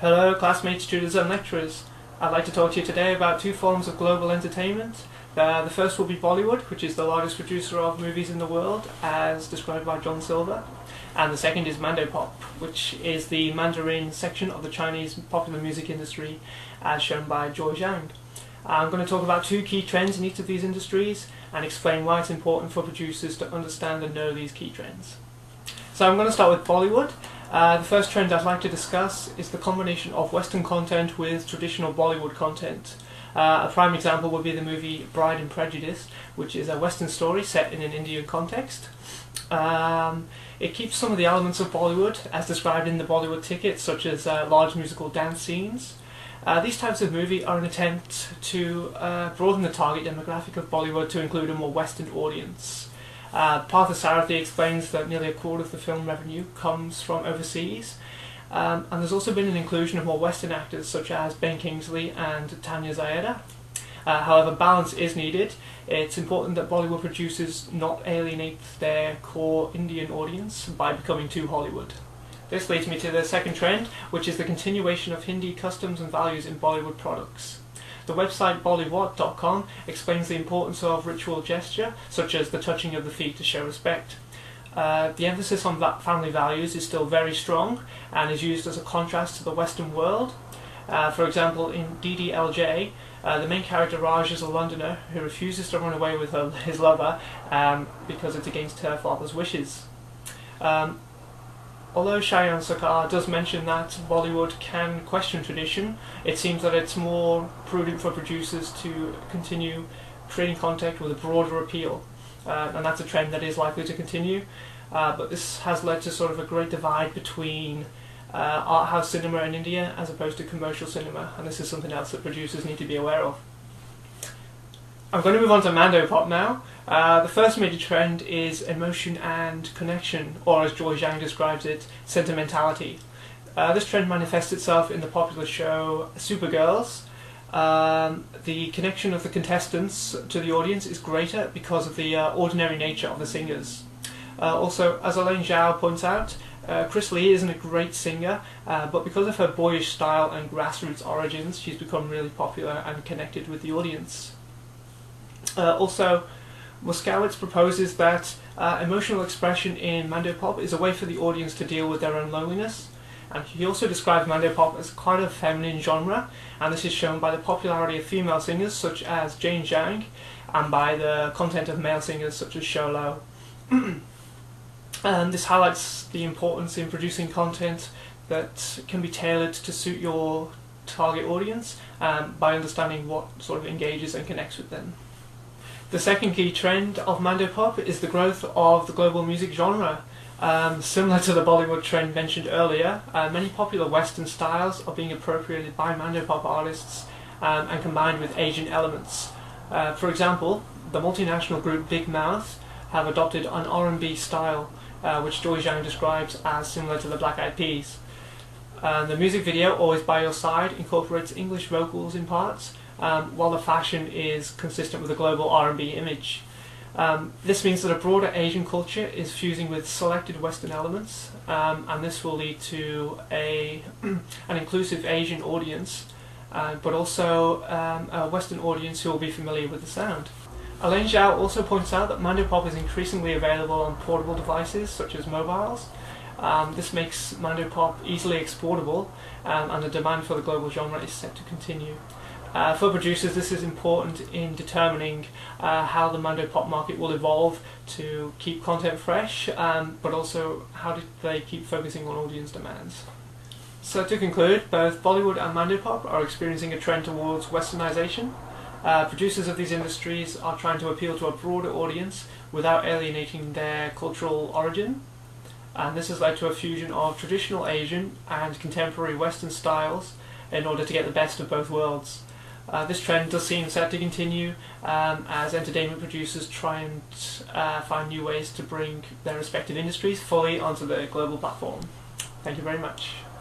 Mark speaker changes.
Speaker 1: Hello classmates, tutors and lecturers. I'd like to talk to you today about two forms of global entertainment. The first will be Bollywood, which is the largest producer of movies in the world, as described by John Silver. And the second is Mandopop, which is the Mandarin section of the Chinese popular music industry, as shown by Joy Zhang. I'm going to talk about two key trends in each of these industries and explain why it's important for producers to understand and know these key trends. So I'm going to start with Bollywood. The first trend I'd like to discuss is the combination of Western content with traditional Bollywood content. A prime example would be the movie Pride and Prejudice, which is a Western story set in an Indian context. It keeps some of the elements of Bollywood, as described in the Bollywood ticket, such as large musical dance scenes. These types of movie are an attempt to broaden the target demographic of Bollywood to include a more Western audience. Partha Sarathi explains that nearly a quarter of the film revenue comes from overseas, and there's also been an inclusion of more Western actors such as Ben Kingsley and Tanya Zayeda. However, balance is needed. It's important that Bollywood producers not alienate their core Indian audience by becoming too Hollywood. This leads me to the second trend, which is the continuation of Hindi customs and values in Bollywood products. The website Bollywood.com explains the importance of ritual gesture, such as the touching of the feet to show respect. The emphasis on family values is still very strong and is used as a contrast to the Western world. For example, in DDLJ, the main character Raj is a Londoner who refuses to run away with his lover because it's against her father's wishes. Although Shayan Sarkar does mention that Bollywood can question tradition, it seems that it's more prudent for producers to continue creating content with a broader appeal, and that's a trend that is likely to continue. But this has led to sort of a great divide between art house cinema in India as opposed to commercial cinema, and this is something else that producers need to be aware of. I'm going to move on to Mandopop now. The first major trend is emotion and connection, or as Joy Zhang describes it, sentimentality. This trend manifests itself in the popular show Supergirls. The connection of the contestants to the audience is greater because of the ordinary nature of the singers. Also, as Elaine Zhao points out, Chris Lee isn't a great singer, but because of her boyish style and grassroots origins, she's become really popular and connected with the audience. Also, Moskowitz proposes that emotional expression in Mandopop is a way for the audience to deal with their own loneliness, and he also describes Mandopop as quite a feminine genre, and this is shown by the popularity of female singers such as Jane Zhang, and by the content of male singers such as Sholo. And this highlights the importance in producing content that can be tailored to suit your target audience by understanding what sort of engages and connects with them. The second key trend of Mandopop is the growth of the global music genre. Similar to the Bollywood trend mentioned earlier, many popular Western styles are being appropriated by Mandopop artists and combined with Asian elements. For example, the multinational group Big Mouth have adopted an R&B style, which Joy Zhang describes as similar to the Black Eyed Peas. The music video, Always By Your Side, incorporates English vocals in parts, while the fashion is consistent with a global R&B image. This means that a broader Asian culture is fusing with selected Western elements, and this will lead to an inclusive Asian audience, but also a Western audience who will be familiar with the sound. Elaine Zhao also points out that Mandopop is increasingly available on portable devices such as mobiles. This makes Mandopop easily exportable, and the demand for the global genre is set to continue. For producers, this is important in determining how the Mandopop market will evolve to keep content fresh, but also how do they keep focusing on audience demands. So to conclude, both Bollywood and Mandopop are experiencing a trend towards westernization. Producers of these industries are trying to appeal to a broader audience without alienating their cultural origin, and this has led to a fusion of traditional Asian and contemporary Western styles in order to get the best of both worlds. This trend does seem set to continue as entertainment producers try and find new ways to bring their respective industries fully onto the global platform. Thank you very much.